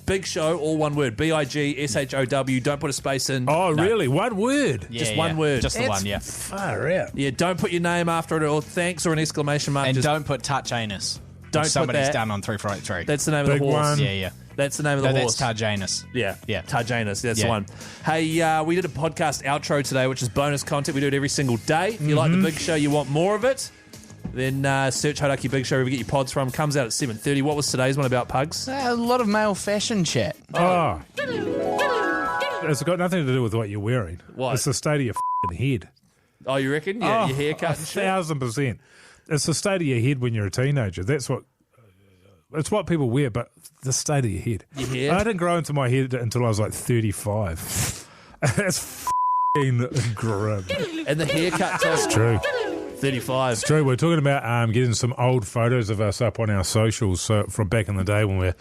Big Show, all one word. BIGSHOW. Don't put a space in. Oh, really? One word? Just one word. Just the one, yeah. Far out. Yeah, don't put your name after it or thanks or an exclamation mark. And Just don't put touch anus. Don't put somebody's that. done on 3483. That's the name of Big the horse. one. Yeah. That's the name of the No, horse. that's touch anus. Yeah. Tarjanus, that's the Yeah. one. Hey, we did a podcast outro today, which is bonus content. We do it every single day. If you like the Big Show, you want more of it, then search Hauraki Big Show wherever you get your pods from. Comes out at 7:30. What was today's one about, Pugs? A lot of male fashion chat. Oh. It's got nothing to do with what you're wearing. What? It's the state of your f***ing head. Oh, you reckon? Yeah, your haircut and shit? 1,000%. It's the state of your head when you're a teenager. That's what... It's what people wear, but the state of your head. Your hair? I didn't grow into my head until I was like 35. That's f***ing grim. And the haircut, too. It's true. 35. It's true. We're talking about getting some old photos of us up on our socials from back in the day when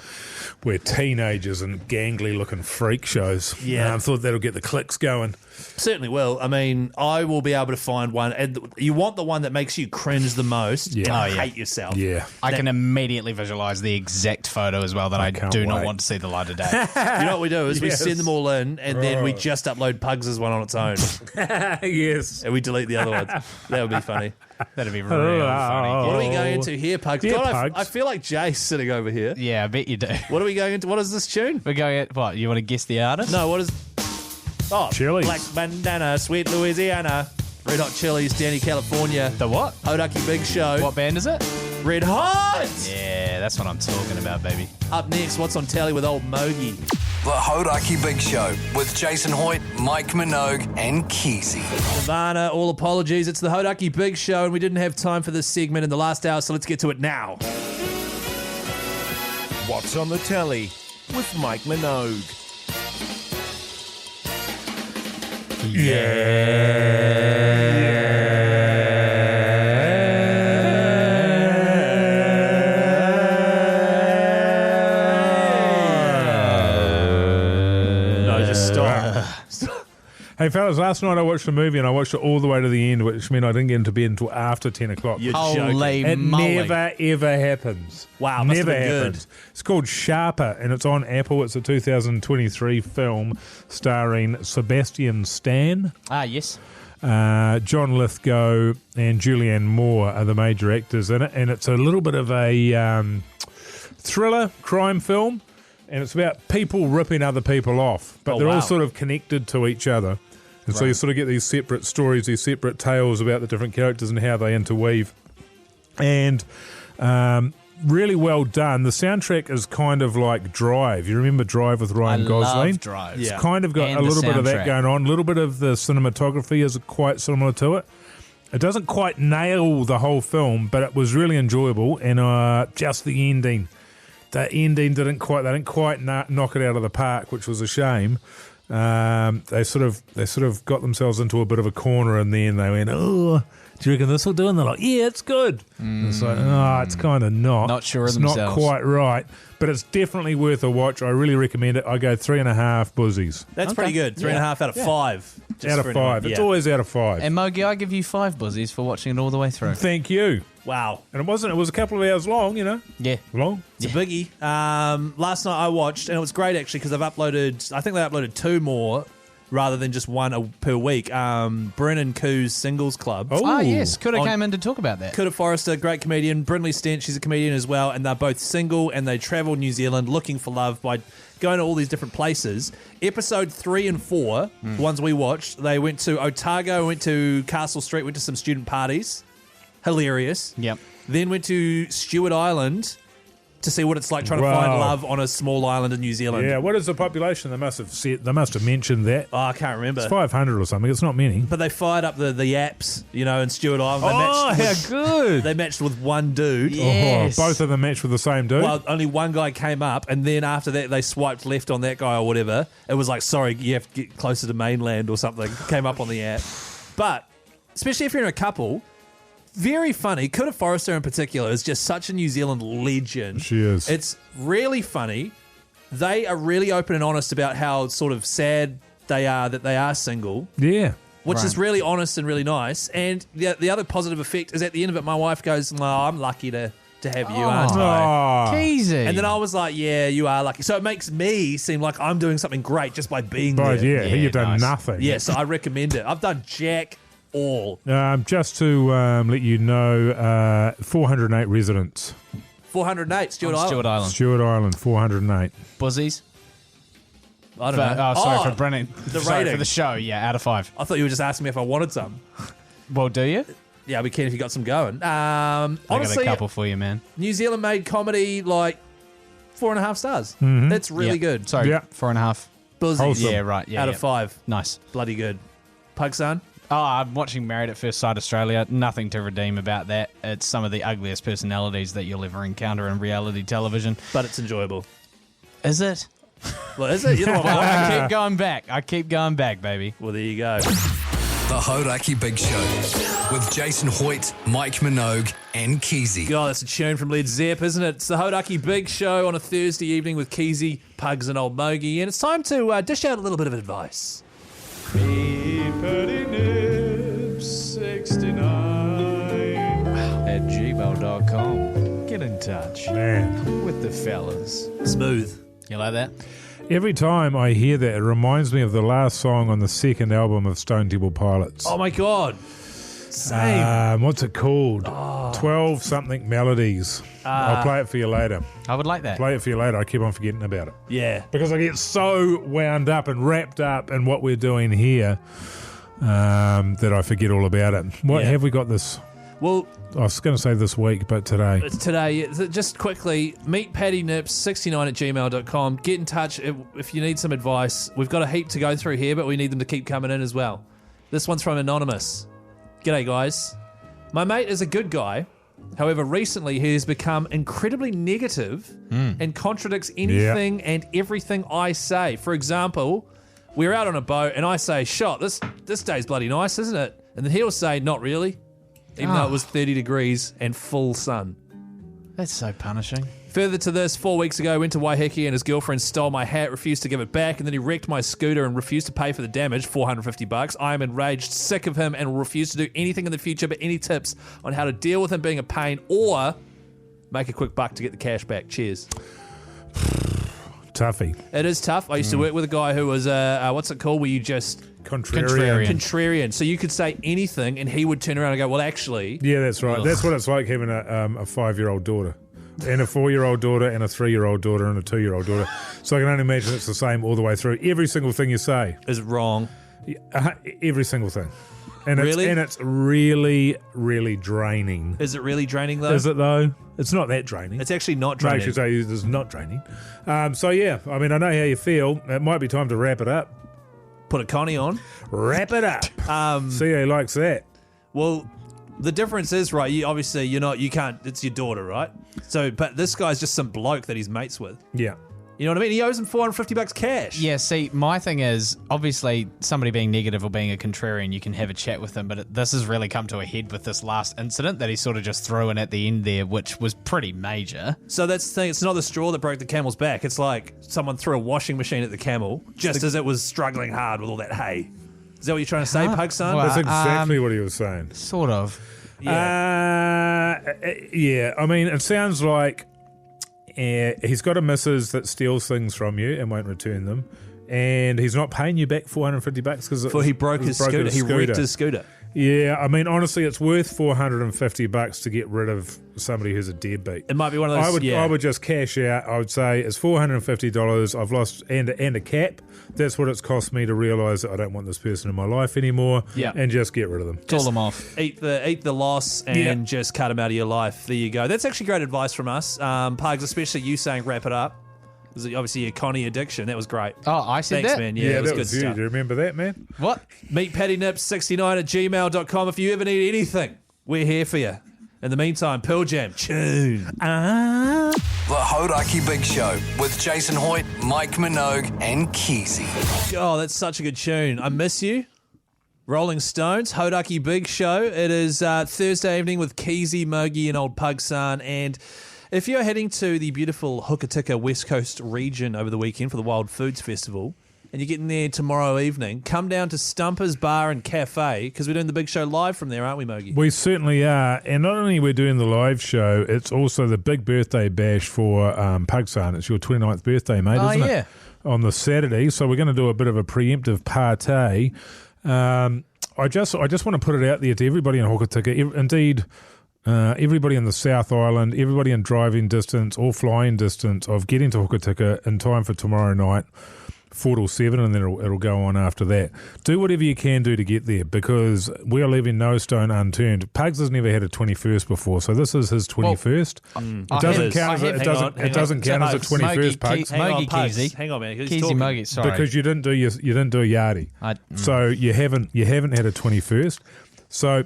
we're teenagers and gangly looking freak shows. Yeah. I thought that'll get the clicks going. Certainly will. I mean, I will be able to find one. And you want the one that makes you cringe the most and hate yourself. Yeah. I can immediately visualise the exact photo as well that I can't do not wait. want to see the light of day. You know what we do is we Yes. send them all in and then we just upload Pugs' one on its own. Yes. And we delete the other ones. That would be funny. That'd be real funny. What are we going into here, Pugs? Yeah, God, Pugs. I feel like Jay's sitting over here. Yeah, I bet you do. What are we going into? What is this tune? We're going at what? You want to guess the artist? No, what is... Oh, Chili's. Black Bandana, Sweet Louisiana, Red Hot Chili's, Danny California. The what? Hauraki Big Show. What band is it? Red Hot! Yeah, that's what I'm talking about, baby. Up next, what's on telly with old Mogey? The Hauraki Big Show with Jason Hoyte, Mike Minogue, and Keyzie. Nirvana, all apologies. It's the Hauraki Big Show, and we didn't have time for this segment in the last hour, so let's get to it now. What's on the telly with Mike Minogue. No, just stop. Hey, fellas, last night I watched a movie and I watched it all the way to the end, which meant I didn't get into bed until after 10 o'clock. You're Holy It moly. never, ever happens. Wow, must have never been good. happens. It's called Sharper, and it's on Apple. It's a 2023 film starring Sebastian Stan. Ah, yes. John Lithgow and Julianne Moore are the major actors in it, and it's a little bit of a thriller crime film, and it's about people ripping other people off, but they're all sort of connected to each other, and so you sort of get these separate stories, these separate tales about the different characters and how they interweave, and really well done. The soundtrack is kind of like Drive. You remember Drive with Ryan Gosling? Love Drive. It's kind of got a little bit of that going on. A little bit of the cinematography is quite similar to it. It doesn't quite nail the whole film, but it was really enjoyable. And just the ending. The ending didn't quite knock it out of the park, which was a shame. They sort of got themselves into a bit of a corner, and then they went, "Oh, do you reckon this will do?" And they're like, "Yeah, it's good." And it's like, "Oh, it's kind of not. Not sure of it's themselves. not quite right." But it's definitely worth a watch. I really recommend it. I go 3.5 buzzies. That's pretty good. 3.5 out of 5. Out of 5. It's always out of 5. And Mogey, I give you 5 buzzies for watching it all the way through. Thank you. Wow. And it was a couple of hours long, Yeah. Long. It's a biggie. Last night I watched, and it was great actually, because I think they uploaded 2 more rather than just 1 per week. Brennan Koo's Singles Club. Oh, yes. Coulda came in to talk about that. Coulda Forrester, great comedian. Brindley Stent, she's a comedian as well. And they're both single, and they travel New Zealand looking for love by going to all these different places. Episode 3 and 4, the ones we watched, they went to Otago, went to Castle Street, went to some student parties. Hilarious. Yep. Then went to Stewart Island to see what it's like trying to find love on a small island in New Zealand. Yeah, what is the population? They must have mentioned that. Oh, I can't remember. It's 500 or something. It's not many. But they fired up the apps, in Stewart Island. They How good. They matched with one dude. Yes. Oh, both of them matched with the same dude? Well, only one guy came up, and then after that, they swiped left on that guy or whatever. It was like, sorry, you have to get closer to mainland or something. Came up on the app. But, especially if you're in a couple, very funny. Coulda Forrester in particular is just such a New Zealand legend. She is. It's really funny. They are really open and honest about how sort of sad they are that they are single. Yeah. Which is really honest and really nice. And the other positive effect is at the end of it, my wife goes, I'm lucky to have you, aren't I? Keyzie. And then I was like, yeah, you are lucky. So it makes me seem like I'm doing something great just by being But there. yeah, you've done nothing. Yeah, so I recommend it. I've done jack all. Just to let you know, 408 residents. 408, Stewart Island. Stewart Island, 408. Buzzies? I don't know. For Brennan. The Sorry, rating. for the show, out of 5. I thought you were just asking me if I wanted some. Well, do you? Yeah, we can if you got some going. I Honestly, got a couple for you, man. New Zealand made comedy like 4.5 stars. Mm-hmm. That's really good. Sorry, Yeah. 4.5. Buzzy. Wholesome. Yeah, right. Yeah, out of 5. Nice. Bloody good. Pugsan? Oh, I'm watching Married at First Sight Australia. Nothing to redeem about that. It's some of the ugliest personalities that you'll ever encounter in reality television. But it's enjoyable. Is it? Well, is it? You're the one watching. I keep going back. I keep going back, baby. Well, there you go. The Hauraki Big Show with Jason Hoyte, Mike Minogue, and Keyzie. God, that's a tune from Led Zepp, isn't it? It's the Hauraki Big Show on a Thursday evening with Keyzie, Pugs, and old Mogey. And it's time to dish out a little bit of advice. Pettynips69 at gmail.com. Get in touch. Man. With the fellas. Smooth. You like that? Every time I hear that, it reminds me of the last song on the second album of Stone Temple Pilots. Oh, my God. Same. What's it called? 12 something melodies. I'll play it for you later. I would like that. Play it for you later. I keep on forgetting about it. Yeah. Because I get so wound up and wrapped up in what we're doing here that I forget all about it. What have we got this? Well, I was going to say this week, but today. it's today. Just quickly, meet pattynips69 at gmail.com. Get in touch if you need some advice. We've got a heap to go through here, but we need them to keep coming in as well. This one's from Anonymous. G'day, guys. My mate is a good guy. However, recently he has become incredibly negative and contradicts anything and everything I say. For example, we're out on a boat and I say, "Shot, this day's bloody nice, isn't it?" And then he'll say, "Not really," even though it was 30 degrees and full sun. That's so punishing. Further to this, 4 weeks ago, I went to Waiheke and his girlfriend stole my hat, refused to give it back, and then he wrecked my scooter and refused to pay for the damage, $450. I am enraged, sick of him, and will refuse to do anything in the future, but any tips on how to deal with him being a pain or make a quick buck to get the cash back? Cheers. toughie. It is tough. I used to work with a guy who was what's it called? Where you just contrarian. So you could say anything, and he would turn around and go, "Well, actually." Yeah, that's right. That's what it's like having a 5-year-old daughter, and a 4-year-old daughter, and a 3-year-old daughter, and a 2-year-old daughter. So I can only imagine it's the same all the way through. Every single thing you say is wrong. Every single thing. And really? It's really, really draining. Is it really draining, though? Is it, though? It's not that draining. It's actually not draining. No, I should say it's not draining. So, yeah, I mean, I know how you feel. It might be time to wrap it up. Put a Connie on. Wrap it up. See how he likes that. Well, the difference is, right, you can't, it's your daughter, right? So, but this guy's just some bloke that he's mates with. Yeah. You know what I mean? He owes him $450 cash. Yeah, see, my thing is, obviously, somebody being negative or being a contrarian, you can have a chat with them, but this has really come to a head with this last incident that he sort of just threw in at the end there, which was pretty major. So that's the thing. It's not the straw that broke the camel's back. It's like someone threw a washing machine at the camel just as it was struggling hard with all that hay. Is that what you're trying to say, Pug son? Well, that's exactly what he was saying. Sort of. Yeah. Yeah, I mean, it sounds like he's got a missus that steals things from you and won't return them, and he's not paying you back $450 because he broke his scooter. He wrecked his scooter. Yeah, I mean, honestly, it's worth $450 to get rid of somebody who's a deadbeat. It might be one of those. I would just cash out. I would say it's $450. I've lost and a cap. That's what it's cost me to realise that I don't want this person in my life anymore. Yeah. And just get rid of them. Call them off. Eat the loss and just cut them out of your life. There you go. That's actually great advice from us, Pugs. Especially you saying wrap it up. Because obviously your Connie addiction. That was great. Oh, I said Thanks, that? man. Yeah, it was that good was you. stuff. Do you remember that, man? What? meetpattynips69@gmail.com. If you ever need anything, we're here for you. In the meantime, Pearl Jam, tune. The Hauraki Big Show with Jason Hoyte, Mike Minogue, and Keyzie. Oh, that's such a good tune. I miss you. Rolling Stones, Hauraki Big Show. It is Thursday evening with Keyzie, Mogey, and old Pugsan. And if you're heading to the beautiful Hokitika West Coast region over the weekend for the Wild Foods Festival, and you're getting there tomorrow evening, come down to Stumper's Bar and Cafe, because we're doing the big show live from there, aren't we, Mogey? We certainly are. And not only are we doing the live show, it's also the big birthday bash for Pugsan. It's your 29th birthday, mate, isn't it? On the Saturday. So we're going to do a bit of a preemptive party. I just want to put it out there to everybody in Hokitika, indeed everybody in the South Island, everybody in driving distance or flying distance of getting to Hokitika in time for tomorrow night, 4 till 7, and then it'll go on after that. Do whatever you can do to get there, because we are leaving no stone unturned. Pugs has never had a 21st before, so this is his 21st. It doesn't count as a 21st, Pugs. Mogey, Keyzie. Hang on, man. Keyzie, Mogey, sorry. Because you didn't do a yardie. So you haven't had a 21st. So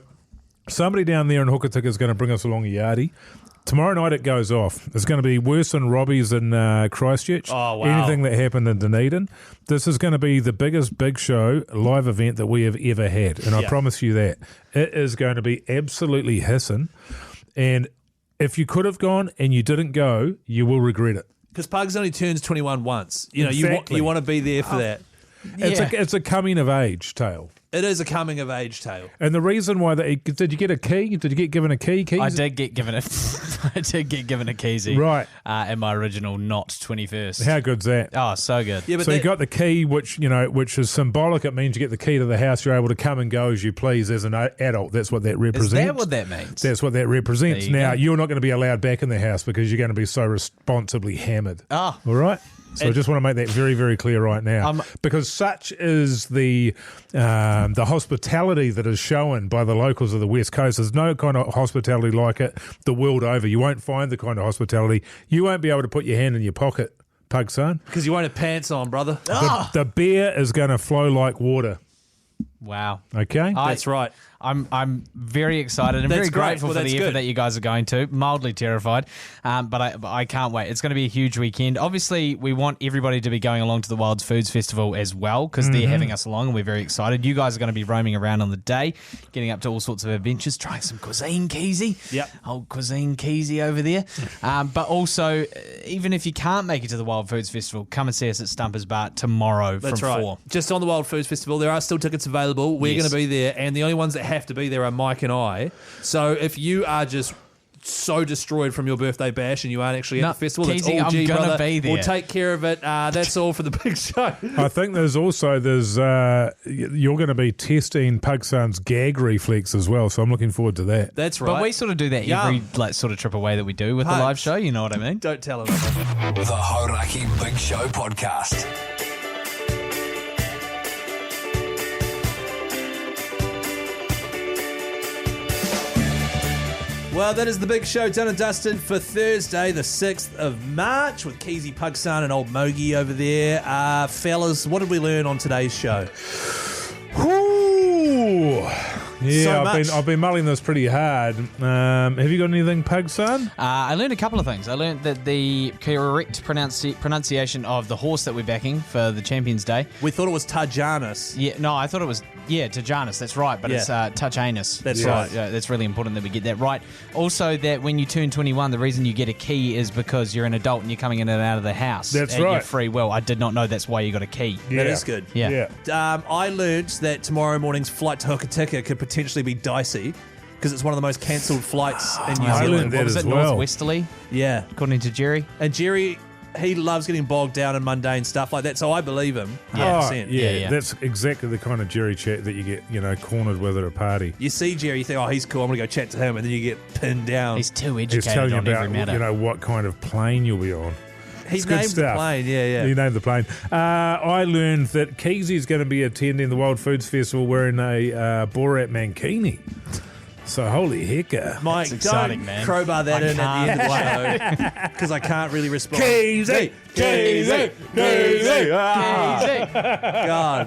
somebody down there in Hokitika is going to bring us along a yardie. Tomorrow night it goes off. It's going to be worse than Robbie's in Christchurch. Oh, wow. Anything that happened in Dunedin. This is going to be the biggest big show live event that we have ever had. And I promise you that. It is going to be absolutely hissing. And if you could have gone and you didn't go, you will regret it. Because Pugs only turns 21 once. You know, Exactly. you want to be there for that. It's a coming of age tale. It is a coming of age tale. And the reason why did you get a key? Did you get given a key? I did get given a Keyzie. Right. In my original not 21st. How good's that? Oh, so good. Yeah, but so you got the key, which is symbolic. It means you get the key to the house. You're able to come and go as you please as an adult. That's what that represents. Is that what that means? That's what that represents. Now, go. you're not going to be allowed back in the house because you're going to be so responsibly hammered. Oh. All right? So I just want to make that very, very clear right now, because such is the hospitality that is shown by the locals of the West Coast. There's no kind of hospitality like it the world over. You won't find the kind of hospitality. You won't be able to put your hand in your pocket, Pugsan. Because you won't have pants on, brother. The beer is going to flow like water. Wow. Okay? That's right. I'm very excited and That's very great. grateful Well, for that's the effort good. that you guys are going to. Mildly terrified, but I can't wait. It's going to be a huge weekend. Obviously, we want everybody to be going along to the Wild Foods Festival as well, because they're having us along and we're very excited. You guys are going to be roaming around on the day, getting up to all sorts of adventures, trying some cuisine, Keyzie. Yep. Old cuisine Keyzie over there. But also, even if you can't make it to the Wild Foods Festival, come and see us at Stumper's Bar tomorrow That's from right. 4. Just on the Wild Foods Festival, there are still tickets available. We're Yes. going to be there, and the only ones that have to be there are Mike and I. So if you are just so destroyed from your birthday bash and you aren't actually at the festival, that's Keyzie, all G, I'm gonna brother. be there. We'll take care of it. That's all for the big show. I think there's you're going to be testing Pugsan's gag reflex as well, so I'm looking forward to that. That's right. But we sort of do that every sort of trip away that we do with the live show. You know what I mean? Don't tell him. The Hauraki Big Show podcast. Well, that is the big show done and dusted for Thursday, the 6th of March, with Keyzie, Pugsan and old Mogey over there. Fellas, what did we learn on today's show? Ooh. Yeah, So I've been mulling this pretty hard. Have you got anything, Pugsan? I learned a couple of things. I learned that the correct pronunciation of the horse that we're backing for the Champions Day. We thought it was Tajanus. Yeah, no, I thought it was Tajanus. That's right, but it's Touch Anus. That's right. Yeah, that's really important that we get that right. Also, that when you turn 21, the reason you get a key is because you're an adult and you're coming in and out of the house. That's at right. your free will. I did not know that's why you got a key. That is good. Yeah. I learned that tomorrow morning's flight to Hokitika could potentially be dicey because it's one of the most cancelled flights in New I Zealand. learned that What was as it, well. northwesterly, Yeah. according to Jerry? And Jerry, he loves getting bogged down in mundane stuff like that, so I believe him. 100%. Yeah. That's exactly the kind of Jerry chat that you get, cornered with at a party. You see Jerry, you think, oh, he's cool, I'm going to go chat to him, and then you get pinned down. He's too He's educated telling you on every about, matter. what kind of plane you'll be on. He It's good named the stuff. plane, yeah. He named the plane. I learned that Keyzie's going to be attending the Wild Foods Festival wearing a Borat mankini. So holy heck. Mike, That's exciting, don't man. crowbar that I in at the end of the can't show because I can't really respond. Keyzie!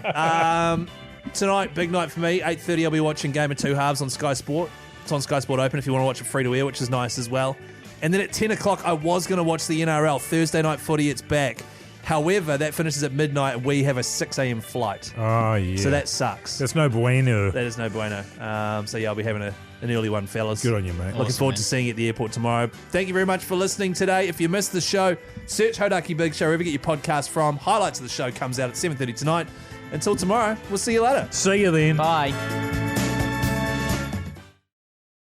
God. Tonight, big night for me. 8:30, I'll be watching Game of Two Halves on Sky Sport. It's on Sky Sport Open if you want to watch it free to air, which is nice as well. And then at 10 o'clock, I was going to watch the NRL. Thursday night footy, it's back. However, that finishes at midnight and we have a 6 a.m. flight. Oh, yeah. So that sucks. That's no bueno. That is no bueno. So yeah, I'll be having an early one, fellas. Good on you, mate. Looking forward to seeing you at the airport tomorrow. Thank you very much for listening today. If you missed the show, search Hauraki Big Show wherever you get your podcast from. Highlights of the show comes out at 7:30 tonight. Until tomorrow, we'll see you later. See you then. Bye.